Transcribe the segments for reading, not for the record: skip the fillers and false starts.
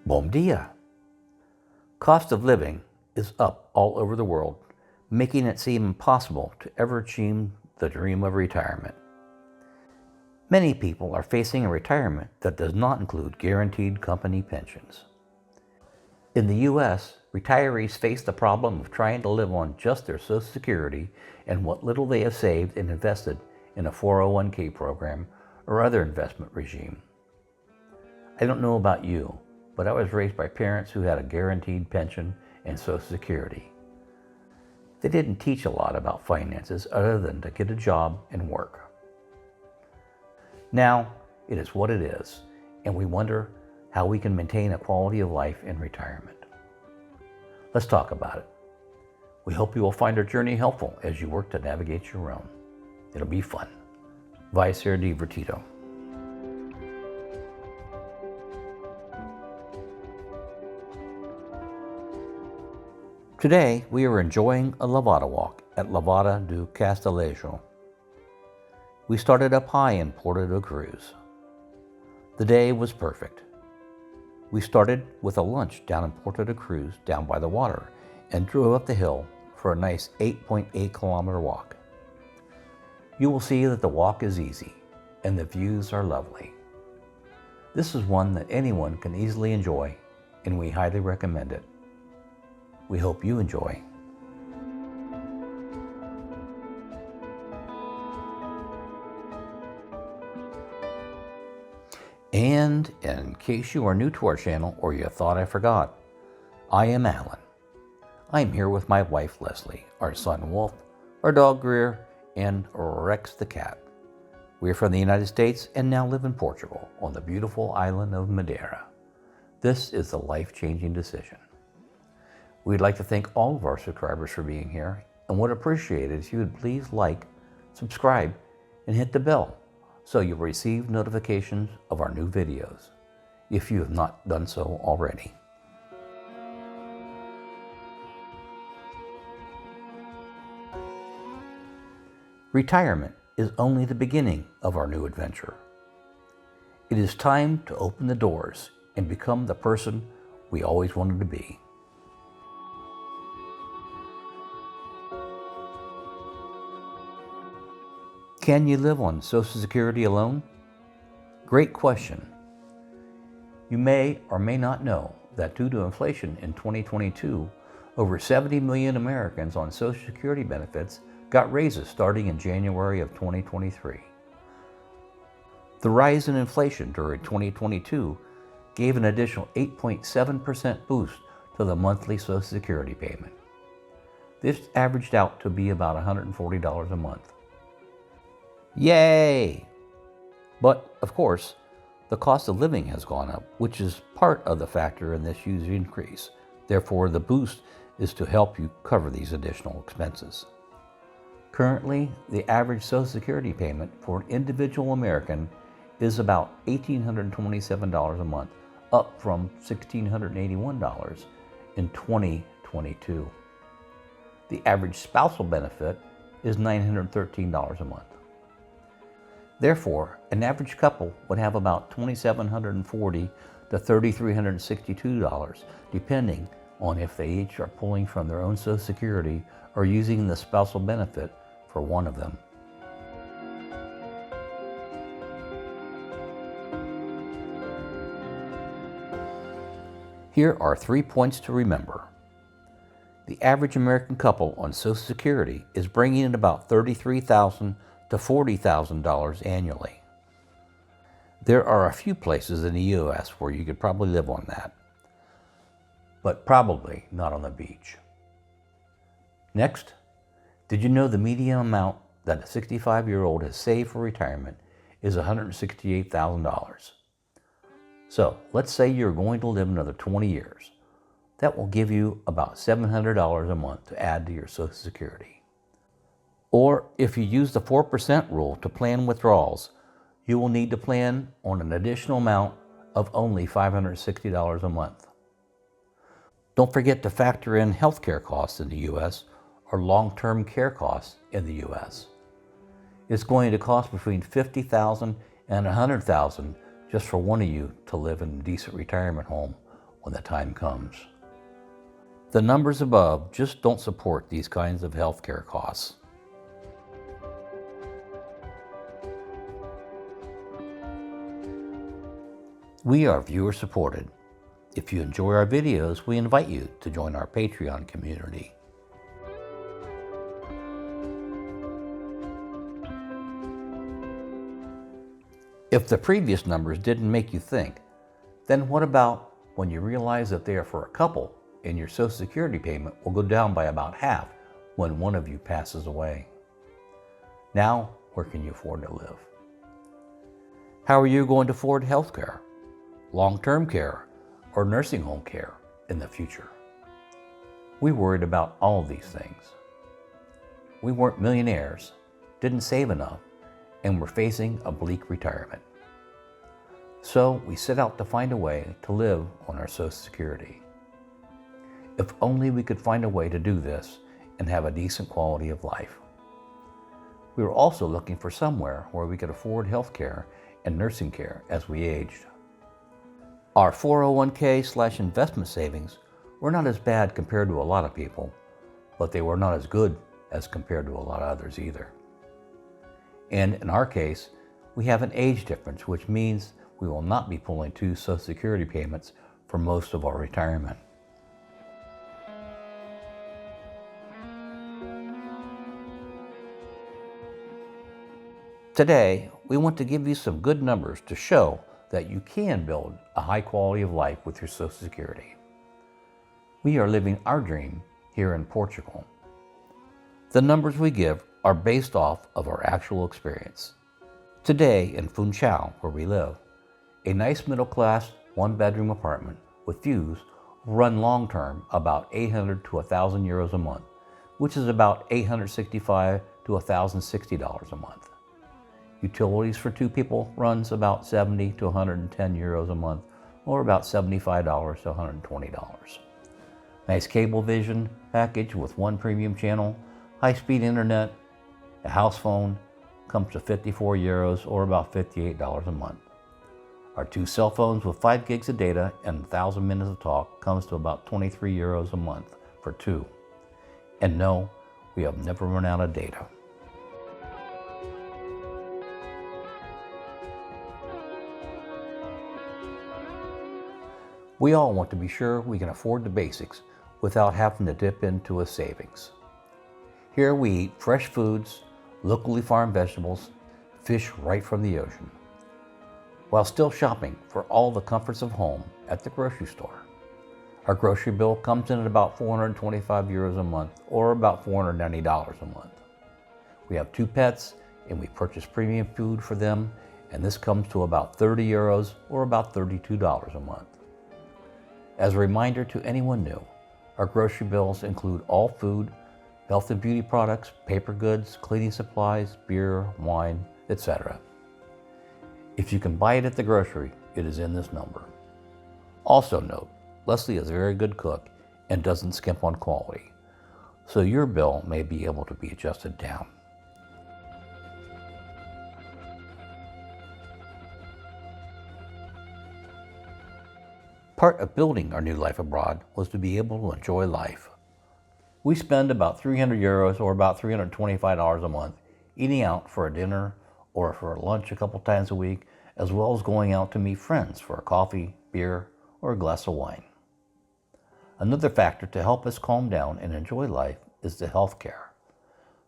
Bom dia! Cost of living is up all over the world, making it seem impossible to ever achieve the dream of retirement. Many people are facing a retirement that does not include guaranteed company pensions. In the U.S., retirees face the problem of trying to live on just their Social Security and what little they have saved and invested in a 401k program or other investment regime. I don't know about you, but I was raised by parents who had a guaranteed pension and Social Security. They didn't teach a lot about finances other than to get a job and work. Now, it is what it is, and we wonder how we can maintain a quality of life in retirement. Let's talk about it. We hope you will find our journey helpful as you work to navigate your own. It'll be fun. Vai ser divertido. Today, we are enjoying a lavada walk at Lavada do Castelejo. We started up high in Porto da Cruz. The day was perfect. We started with a lunch down in Porto da Cruz, down by the water, and drove up the hill for a nice 8.8 kilometer walk. You will see that the walk is easy, and the views are lovely. This is one that anyone can easily enjoy, and we highly recommend it. We hope you enjoy. And in case you are new to our channel or you thought I forgot, I am Alan. I am here with my wife Leslie, our son Wolf, our dog Greer, and Rex the cat. We are from the United States and now live in Portugal on the beautiful island of Madeira. This is a life-changing decision. We'd like to thank all of our subscribers for being here and would appreciate it if you would please like, subscribe, and hit the bell so you'll receive notifications of our new videos, if you have not done so already. Retirement is only the beginning of our new adventure. It is time to open the doors and become the person we always wanted to be. Can you live on Social Security alone? Great question. You may or may not know that due to inflation in 2022, over 70 million Americans on Social Security benefits got raises starting in January of 2023. The rise in inflation during 2022 gave an additional 8.7% boost to the monthly Social Security payment. This averaged out to be about $140 a month. Yay! But, of course, the cost of living has gone up, which is part of the factor in this huge increase. Therefore, the boost is to help you cover these additional expenses. Currently, the average Social Security payment for an individual American is about $1,827 a month, up from $1,681 in 2022. The average spousal benefit is $913 a month. Therefore, an average couple would have about $2,740 to $3,362, depending on if they each are pulling from their own Social Security or using the spousal benefit for one of them. Here are 3 points to remember. The average American couple on Social Security is bringing in about $33,000 to $40,000 annually. There are a few places in the U.S. where you could probably live on that, but probably not on the beach. Next, did you know the median amount that a 65-year-old has saved for retirement is $168,000? So let's say you're going to live another 20 years. That will give you about $700 a month to add to your Social Security. Or if you use the 4% rule to plan withdrawals, you will need to plan on an additional amount of only $560 a month. Don't forget to factor in healthcare costs in the U.S. or long-term care costs in the U.S. It's going to cost between $50,000 and $100,000 just for one of you to live in a decent retirement home when the time comes. The numbers above just don't support these kinds of healthcare costs. We are viewer supported. If you enjoy our videos, we invite you to join our Patreon community. If the previous numbers didn't make you think, then what about when you realize that they are for a couple and your Social Security payment will go down by about half when one of you passes away? Now, where can you afford to live? How are you going to afford health care, long-term care, or nursing home care in the future? We worried about all of these things. We weren't millionaires, didn't save enough, and were facing a bleak retirement. So we set out to find a way to live on our Social Security. If only we could find a way to do this and have a decent quality of life. We were also looking for somewhere where we could afford health care and nursing care as we aged. Our 401k/investment savings were not as bad compared to a lot of people, but they were not as good as compared to a lot of others either. And in our case, we have an age difference, which means we will not be pulling two Social Security payments for most of our retirement. Today, we want to give you some good numbers to show that you can build a high quality of life with your Social Security. We are living our dream here in Portugal. The numbers we give are based off of our actual experience. Today in Funchal, where we live, a nice middle-class one-bedroom apartment with views will run long-term about 800 to 1,000 euros a month, which is about $865 to $1,060 a month. Utilities for two people runs about 70 to 110 euros a month, or about $75 to $120. Nice cable vision package with one premium channel, high-speed internet, a house phone comes to 54 euros or about $58 a month. Our two cell phones with 5 gigs of data and 1,000 minutes of talk comes to about 23 euros a month for two. And no, we have never run out of data. We all want to be sure we can afford the basics without having to dip into a savings. Here we eat fresh foods, locally farmed vegetables, fish right from the ocean, while still shopping for all the comforts of home at the grocery store. Our grocery bill comes in at about 425 euros a month, or about $490 a month. We have 2 pets and we purchase premium food for them, and this comes to about 30 euros or about $32 a month. As a reminder to anyone new, our grocery bills include all food, health and beauty products, paper goods, cleaning supplies, beer, wine, etc. If you can buy it at the grocery, it is in this number. Also note, Leslie is a very good cook and doesn't skimp on quality, so your bill may be able to be adjusted down. Part of building our new life abroad was to be able to enjoy life. We spend about 300 euros or about $325 a month eating out for a dinner or for a lunch a couple times a week, as well as going out to meet friends for a coffee, beer, or a glass of wine. Another factor to help us calm down and enjoy life is the health care.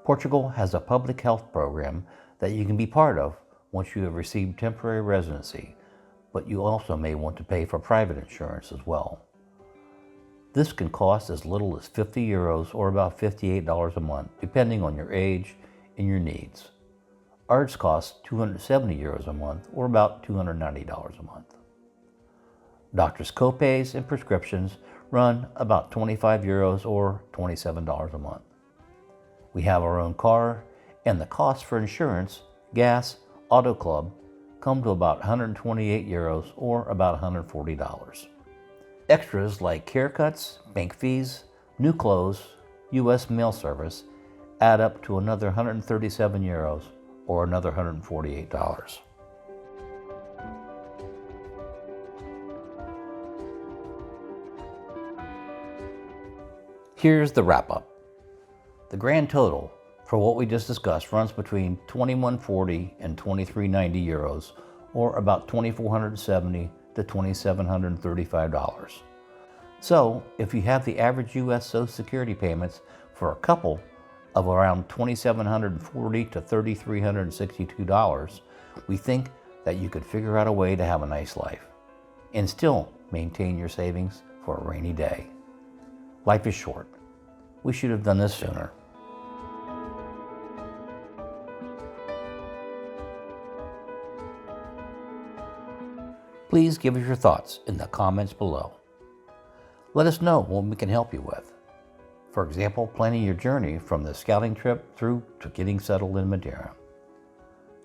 Portugal has a public health program that you can be part of once you have received temporary residency, but you also may want to pay for private insurance as well. This can cost as little as 50 euros or about $58 a month, depending on your age and your needs. Ours costs 270 euros a month or about $290 a month. Doctors' copays and prescriptions run about 25 euros or $27 a month. We have our own car, and the cost for insurance, gas, auto club come to about 128 euros or about $140. Extras like haircuts, bank fees, new clothes, U.S. mail service add up to another 137 euros or another $148. Here's the wrap up. The grand total for what we just discussed runs between 2140 and 2390 euros, or about $2,470 to $2,735. So if you have the average U.S. Social Security payments for a couple of around $2,740 to $3,362, we think that you could figure out a way to have a nice life and still maintain your savings for a rainy day. Life is short. We should have done this sooner. Please give us your thoughts in the comments below. Let us know what we can help you with. For example, planning your journey from the scouting trip through to getting settled in Madeira.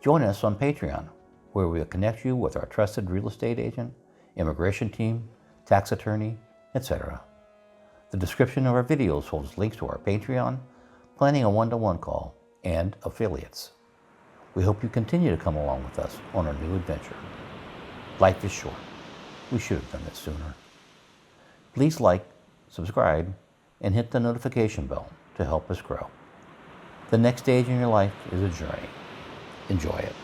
Join us on Patreon, where we'll connect you with our trusted real estate agent, immigration team, tax attorney, etc. The description of our videos holds links to our Patreon, planning a one-to-one call, and affiliates. We hope you continue to come along with us on our new adventure. Life is short. We should have done this sooner. Please like, subscribe, and hit the notification bell to help us grow. The next stage in your life is a journey. Enjoy it.